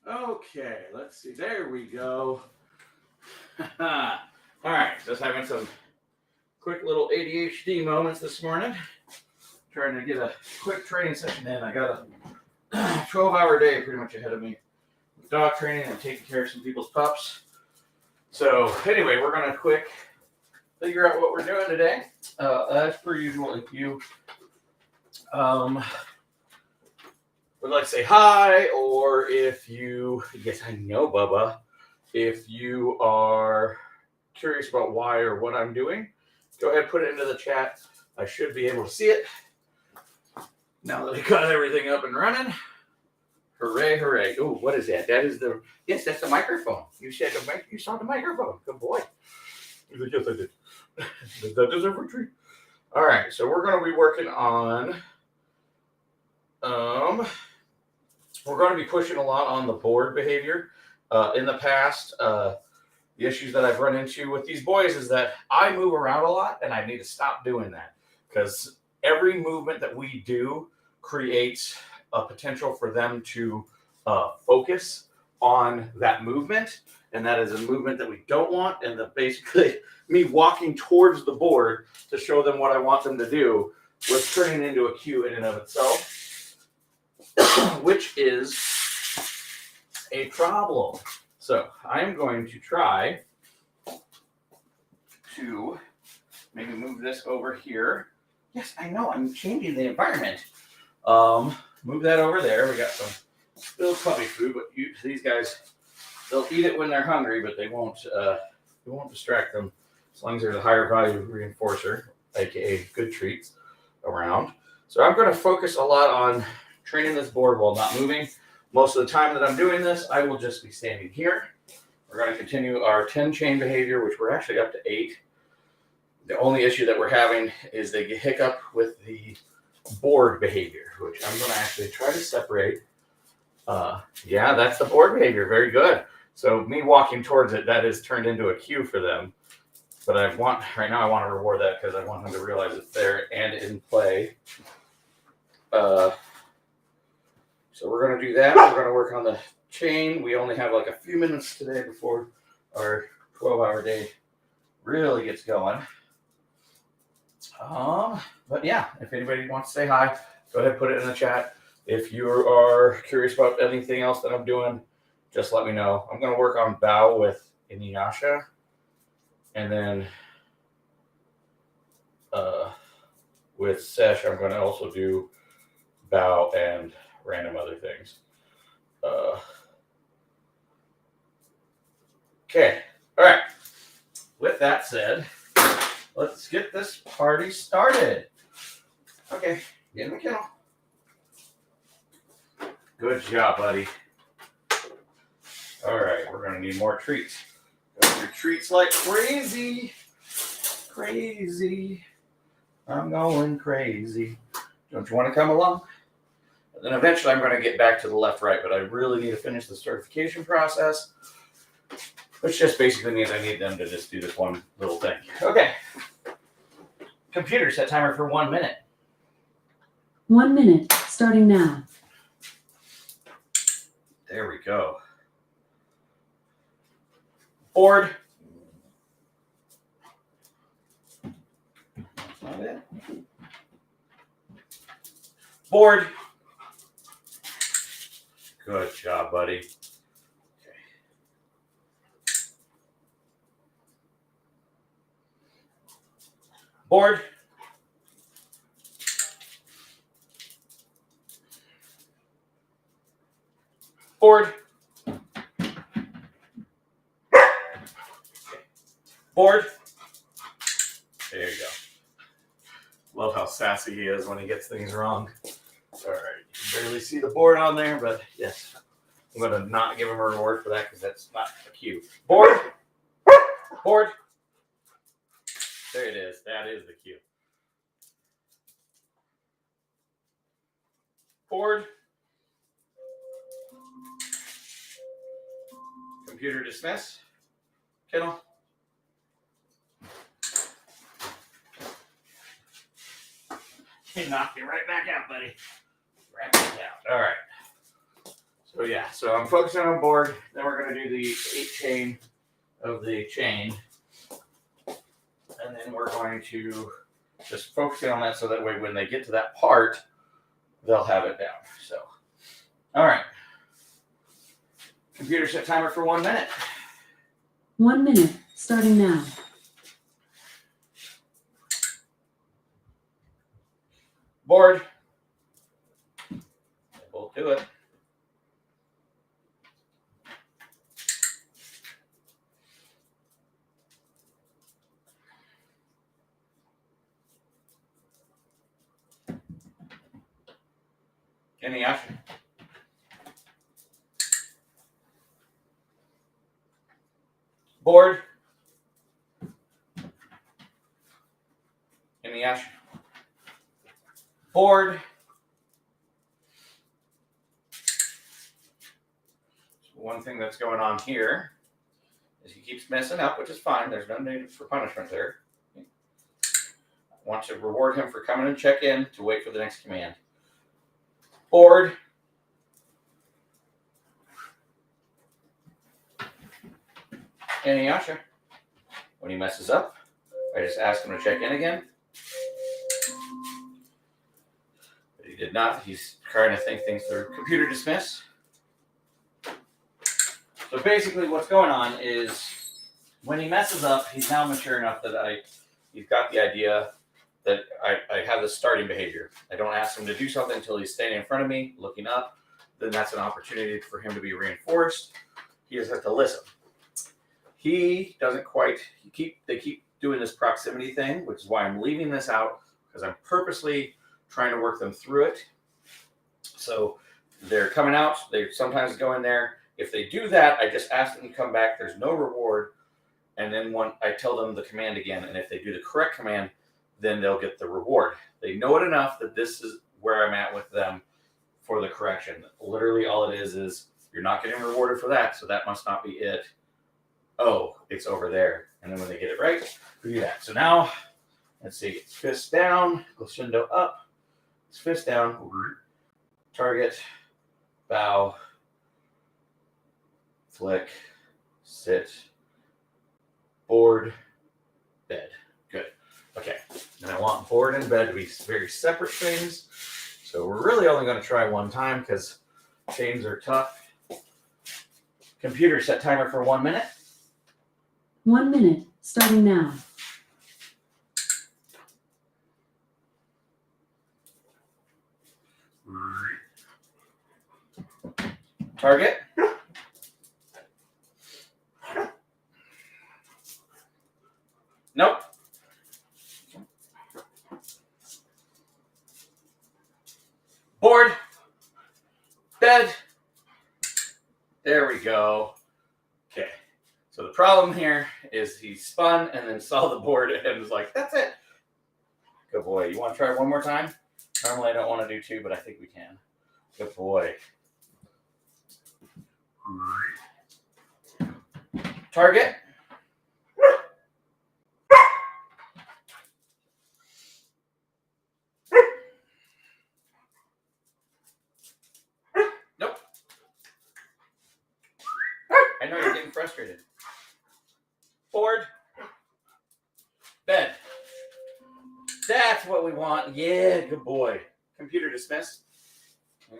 Okay, let's see. There we go. All right, just having some quick little ADHD moments this morning. Trying to get a quick training session in. I got a 12-hour day pretty much ahead of me with dog training and taking care of some people's pups. So anyway, we're going to quick figure out what we're doing today. As per usual, if you would like to say hi, or if you, yes, I know, Bubba, if you are curious about why or what I'm doing, go ahead and put it into the chat. I should be able to see it now that we got everything up and running. Hooray, hooray. Oh, what is that? That is the, yes, that's the microphone. You said the mic, you saw the microphone. Good boy. He's like, yes, I did. That deserves a treat. All right, so we're going to be working on, we're going to be pushing a lot on the board behavior. In the past, the issues that I've run into with these boys is that I move around a lot, and I need to stop doing that because every movement that we do creates a potential for them to focus on that movement, and that is a movement that we don't want. And basically me walking towards the board to show them what I want them to do was turning into a cue in and of itself, which is a problem. So I'm going to try to maybe move this over here. Yes, I know, I'm changing the environment. Move that over there. We got some spilled puppy food, but these guys, they'll eat it when they're hungry, but it won't distract them as long as there's a higher value reinforcer, aka good treats, around. So I'm going to focus a lot on training this board while not moving. Most of the time that I'm doing this, I will just be standing here. We're going to continue our 10 chain behavior, which we're actually up to 8. The only issue that we're having is they get hiccup with the board behavior, which I'm going to actually try to separate. Yeah, that's the board behavior. Very good. So me walking towards it, that is turned into a cue for them. But right now I want to reward that because I want them to realize it's there and in play. So we're going to do that. We're going to work on the chain. We only have like a few minutes today before our 12-hour day really gets going. But yeah, if anybody wants to say hi, go ahead and put it in the chat. If you are curious about anything else that I'm doing, just let me know. I'm going to work on bow with Inuyasha. And then with Sesh, I'm going to also do bow and random other things. Okay. All right. With that said, let's get this party started. Okay. Get in the kennel. Good job, buddy. All right. We're going to need more treats. Go through treats like crazy. Crazy. I'm going crazy. Don't you want to come along? And then eventually I'm going to get back to the left-right, but I really need to finish the certification process, which just basically means I need them to just do this one little thing. Okay. Computer, set timer for 1 minute. 1 minute, starting now. There we go. Board. Not it. Board. Good job, buddy. Okay. Board. Board. Board. There you go. Love how sassy he is when he gets things wrong. All right, you can barely see the board on there, but yes, I'm going to not give him a reward for that because that's not a cue. Board. Board. There it is. That is the cue. Board. Computer dismiss. Kennel. Knock you right back out, buddy. Right back out. All right. So yeah, so I'm focusing on board. Then we're going to do the 8 chain of the chain. And then we're going to just focus on that so that way when they get to that part, they'll have it down. So, all right. Computer set timer for 1 minute. 1 minute, starting now. Board. We'll do it. Inuyasha. Board. Inuyasha. Board. So one thing that's going on here is he keeps messing up, which is fine. There's no need for punishment there. I want to reward him for coming and check in to wait for the next command. Board. Inuyasha. When he messes up, I just ask him to check in again. But he did not. He's trying to think things through. Computer dismiss. So basically what's going on is when he messes up, he's now mature enough that he's got the idea that I have this starting behavior. I don't ask him to do something until he's standing in front of me, looking up. Then that's an opportunity for him to be reinforced. He just has to listen. He doesn't quite, they keep doing this proximity thing, which is why I'm leaving this out, because I'm purposely trying to work them through it. So they're coming out, they sometimes go in there. If they do that, I just ask them to come back. There's no reward. And then when I tell them the command again, and if they do the correct command, then they'll get the reward. They know it enough that this is where I'm at with them for the correction. Literally all it is you're not getting rewarded for that, so that must not be it. Oh, it's over there. And then when they get it right, we do that. So now, let's see. It's fist down, crescendo up. It's fist down, target, bow, flick, sit, board, bed. Good. Okay. And I want board and bed to be very separate things. So we're really only going to try one time because chains are tough. Computer set timer for 1 minute. 1 minute, starting now. Target. Nope. Board. Bed. There we go. Okay. So the problem here is he spun and then saw the board and was like, that's it. Good boy. You want to try one more time? Normally I don't want to do 2, but I think we can. Good boy. Target. Nope. I know you're getting frustrated. Board. Bed. That's what we want. Yeah, good boy. Computer dismissed.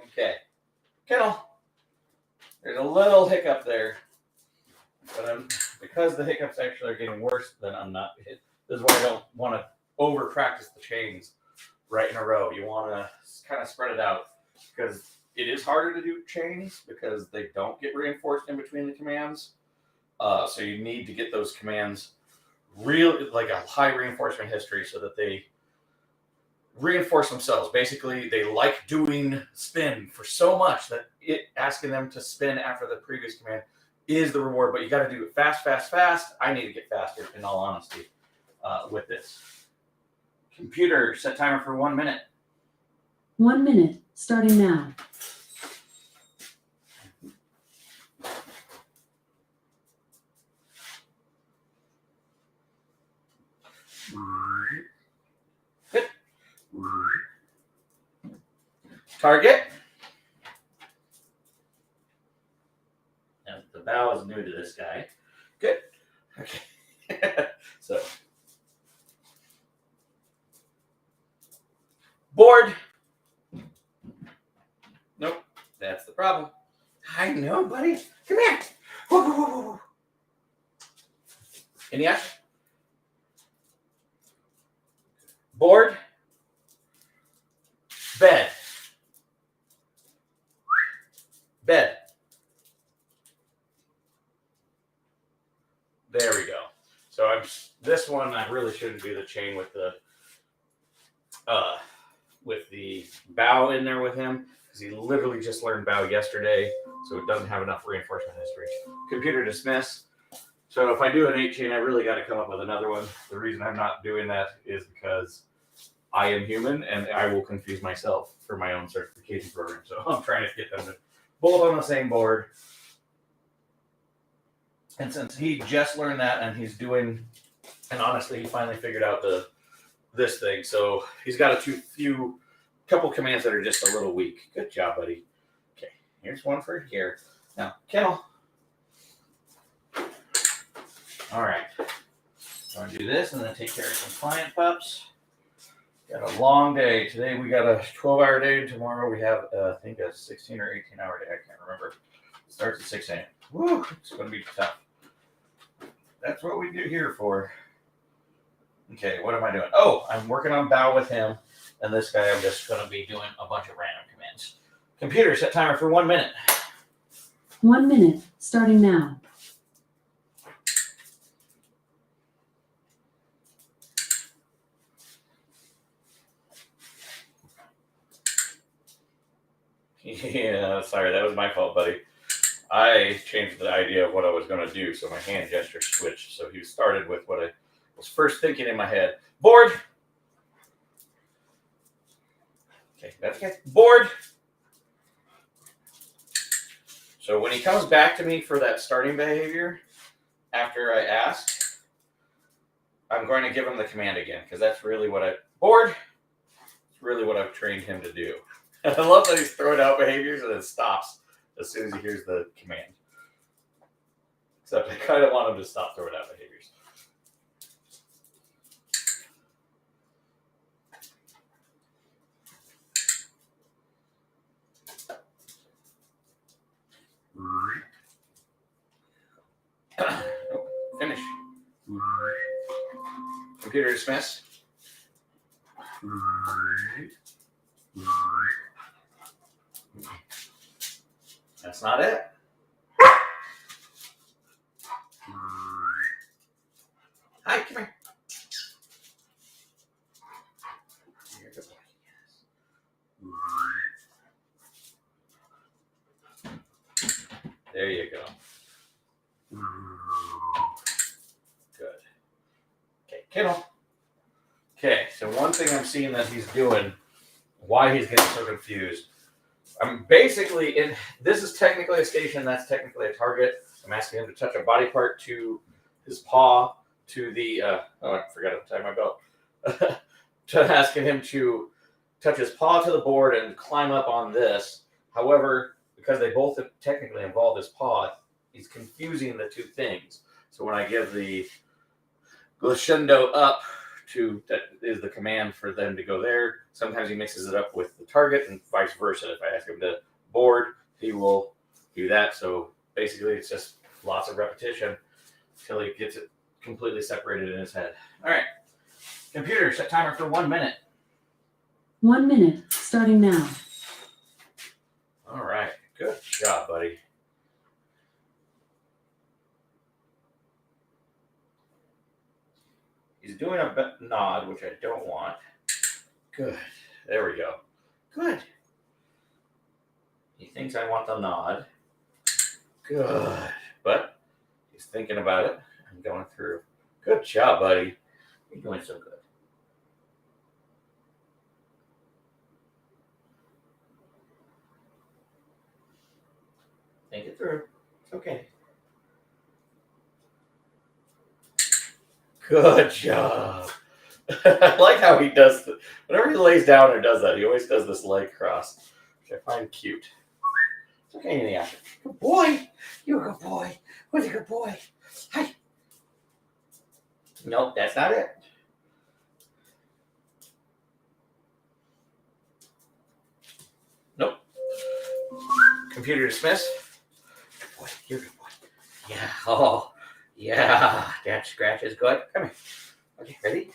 Okay. Kennel. There's a little hiccup there. But because the hiccups actually are getting worse, then I'm not hit. This is why I don't want to over practice the chains right in a row. You want to kind of spread it out because it is harder to do chains because they don't get reinforced in between the commands. So you need to get those commands really like a high reinforcement history so that they reinforce themselves. Basically, they like doing spin for so much that asking them to spin after the previous command is the reward, but you got to do it fast, fast, fast. I need to get faster, in all honesty, with this. Computer, set timer for 1 minute. 1 minute, starting now. Hit. Target. new to this guy. Good. Okay. So. Bored. Nope. That's the problem. I know, buddy. Come here. Whoa, whoa, whoa, whoa. Inuyasha? Board. Bed. Bed. There we go. So this one I really shouldn't do the chain with the bow in there with him because he literally just learned bow yesterday, so it doesn't have enough reinforcement history. Computer dismiss. So if I do an 8 chain, I really got to come up with another one. The reason I'm not doing that is because I am human and I will confuse myself for my own certification program. So I'm trying to get them to both on the same board. And since he just learned that and he's doing, and honestly, he finally figured out this thing. So he's got a couple commands that are just a little weak. Good job, buddy. Okay, here's one for here. Now, kennel. All right. So I'm going to do this and then take care of some client pups. Got a long day. Today we got a 12-hour day. Tomorrow we have, I think, a 16 or 18-hour day. I can't remember. It starts at 6 a.m. Woo, it's going to be tough. That's what we do here for. Okay, what am I doing? Oh, I'm working on bow with him. And this guy, I'm just going to be doing a bunch of random commands. Computer, set timer for 1 minute. 1 minute, starting now. Yeah, sorry, that was my fault, buddy. I changed the idea of what I was going to do, so my hand gesture switched. So he started with what I was first thinking in my head. Board. Okay, that's okay. Board. So when he comes back to me for that starting behavior, after I ask, I'm going to give him the command again, because that's really what board. It's really what I've trained him to do. I love that he's throwing out behaviors and then stops as soon as he hears the command. Except I kind of want him to stop throwing out behaviors. Finish. Computer dismiss. That's not it. Hi, come here. Here, good boy. There you go. Good. Okay, kennel. Okay, so one thing I'm seeing that he's doing, why he's getting so confused. I'm basically in, this is technically a station, that's technically a target. I'm asking him to touch a body part to his paw, to the, oh, I forgot to tie my belt. Asking him to touch his paw to the board and climb up on this. However, because they both technically involve his paw, he's confusing the two things. So when I give the Glashendo up, that is the command for them to go there. Sometimes he mixes it up with the target and vice versa. If I ask him to board, he will do that. So basically it's just lots of repetition until he gets it completely separated in his head. All right. Computer, set timer for 1 minute. 1 minute, starting now. All right. Good job, buddy. He's doing a nod, which I don't want. Good. There we go. Good. He thinks I want the nod. Good. But he's thinking about it and going through. Good job, buddy. You're doing so good. Think it through. It's okay. Good job. I like how he does whenever he lays down or does that, he always does this leg cross, which I find cute. It's okay, Inuyasha. Good boy. You're a good boy. Who's a good boy? Hi. Nope, that's not it. Nope. Computer dismissed. Good boy. You're a good boy. Yeah. Oh, yeah. That scratch is good. Come here. Okay, ready?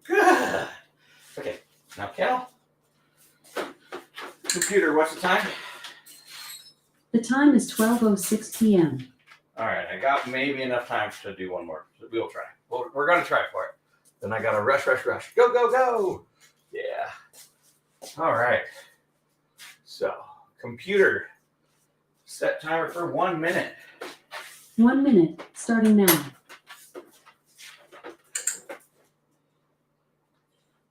Good. Okay, now Kel. Computer, what's the time? The time is 12:06 p.m. All right, I got maybe enough time to do one more. We'll try. We're going to try for it. Then I got to rush. Go, go, go. Yeah. All right. So, computer, set timer for 1 minute. 1 minute, starting now.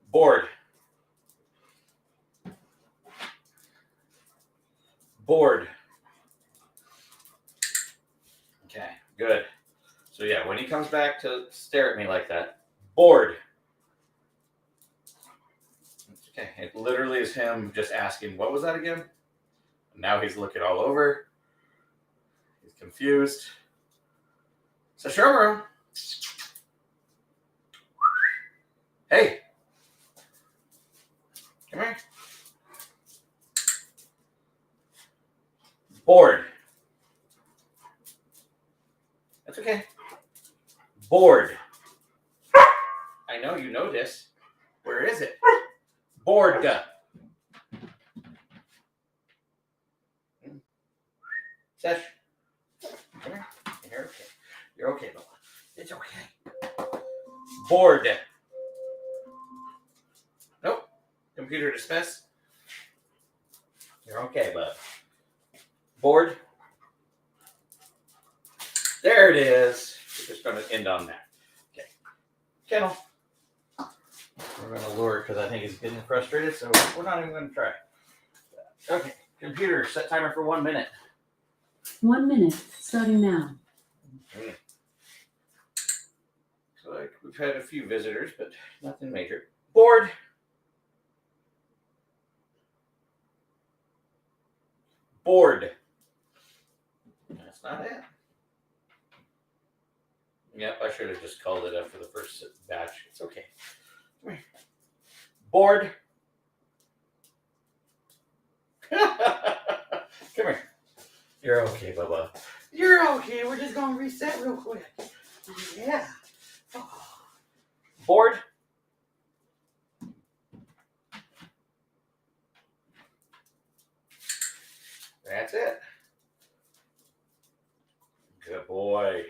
Board. Board. Okay, good. So yeah, when he comes back to stare at me like that, bored. Okay, it literally is him just asking, what was that again? Now he's looking all over. He's confused. Sesshomaru. Hey. Come here. Bored. That's okay. Bored. I know you know this. Where is it? Bored. Sesh. Come here. You're okay. You're okay, Bella. It's okay. Bored. Nope. Computer dismiss. You're okay, bud. Bored. There it is. We're just going to end on that. Okay. Kennel. We're going to lure because I think he's getting frustrated, so we're not even going to try. Okay. Computer, set timer for 1 minute. 1 minute, starting now. So like we've had a few visitors, but nothing major. Bored. Bored. That's not it. Yep, I should have just called it after the first batch. It's okay. Come here. Bored. Come here. You're okay, Bubba. You're okay. We're just going to reset real quick. Yeah. Oh. Bored. That's it. Good boy.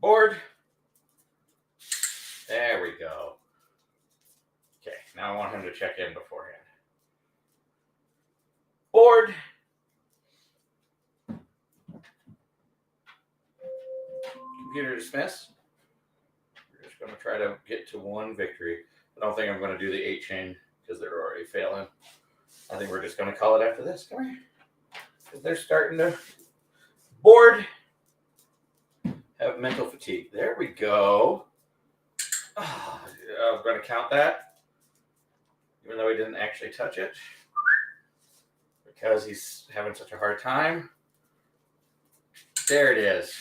Bored. There we go. Okay, now I want him to check in beforehand. Bored. Computer dismiss. We're just going to try to get to one victory. I don't think I'm going to do the 8 chain because they're already failing. I think we're just going to call it after this. Come here. Because they're starting to bored. Have mental fatigue. There we go. Oh, I'm going to count that. Even though he didn't actually touch it. Because he's having such a hard time. There it is.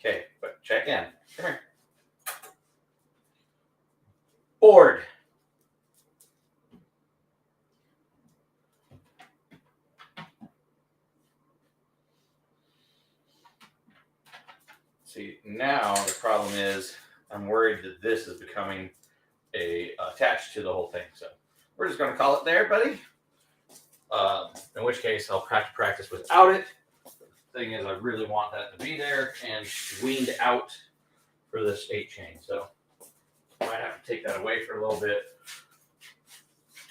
Okay, but check in. Come here. Bored. See, now the problem is I'm worried that this is becoming attached to the whole thing. So we're just going to call it there, buddy. In which case, I'll practice without it. The thing is, I really want that to be there and weaned out for this 8 chain. So I might have to take that away for a little bit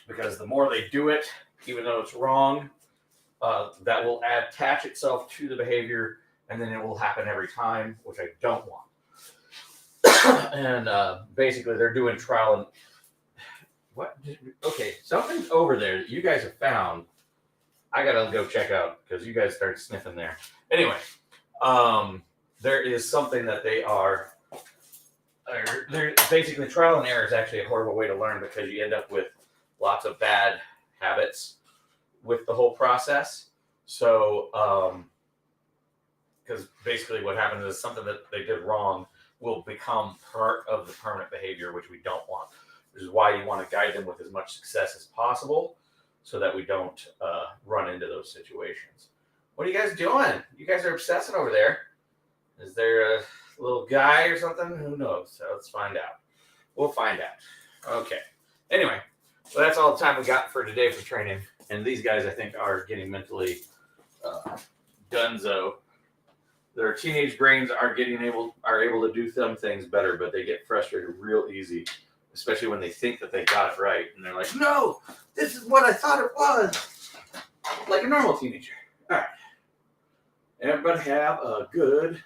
because the more they do it, even though it's wrong, that will attach itself to the behavior, and then it will happen every time, which I don't want. And basically, they're doing trial and what? Okay, something's over there that you guys have found. I gotta go check out because you guys started sniffing there. Anyway, there is something that they are basically trial and error is actually a horrible way to learn because you end up with lots of bad habits with the whole process. So, because basically what happens is something that they did wrong will become part of the permanent behavior, which we don't want. Which is why you want to guide them with as much success as possible so that we don't run into those situations. What are you guys doing? You guys are obsessing over there. Is there a little guy or something? Who knows? So let's find out. We'll find out. Okay. Anyway, so that's all the time we got for today for training. And these guys, I think, are getting mentally donezo. Their teenage brains are able to do some things better, but they get frustrated real easy, especially when they think that they got it right, and they're like, "No, this is what I thought it was," like a normal teenager. All right, everybody have a good